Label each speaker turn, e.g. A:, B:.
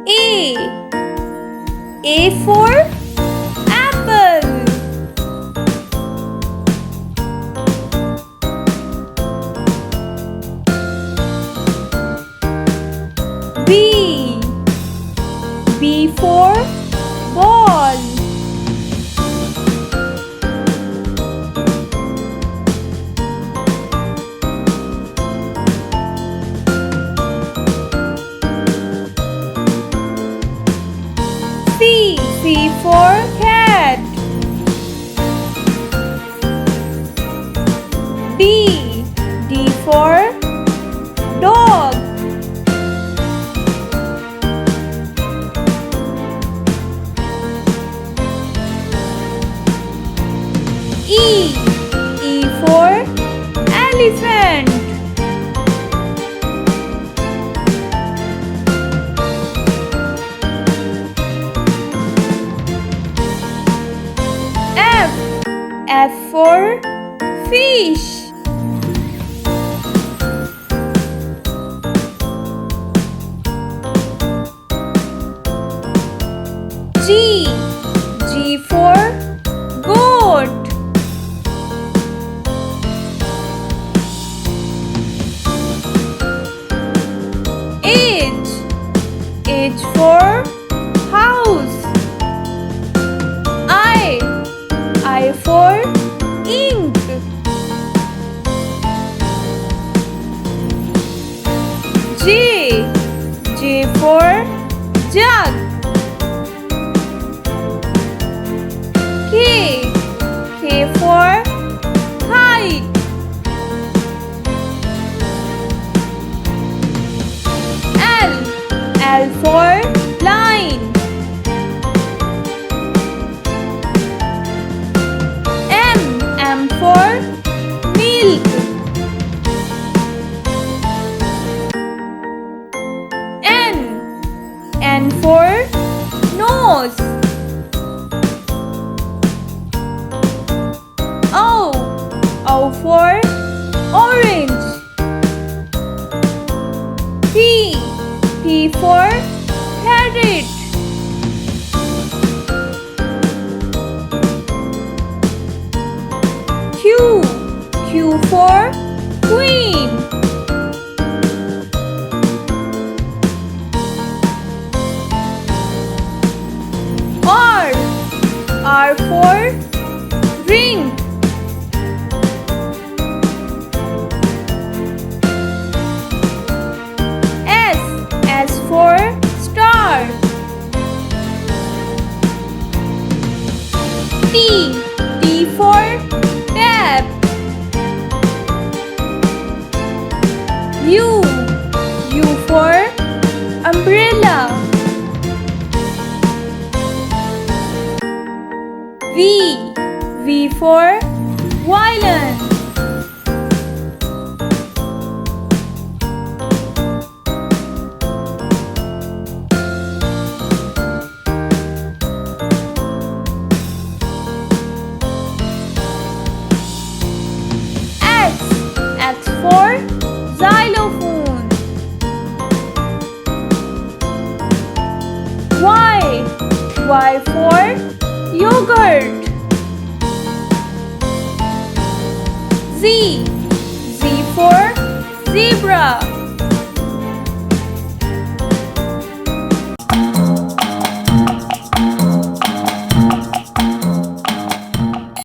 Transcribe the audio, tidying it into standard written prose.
A: A. A for apple. B. B for ball. C. C for cat. D. D for dog. E. E for elephant. F. F for fish. G. G for goat. H. H for house. I for ink. J. J for jug. K. K for kite. L. L for line. M. M for milk. N. N for nose. O. O for orange. P. P for parrot. Q. Q for queen. R. R for ring. S. S for star. T. T for tap. U. U for umbrella. V. V for violin. X. X for xylophone. Y. Y for yogurt. Z.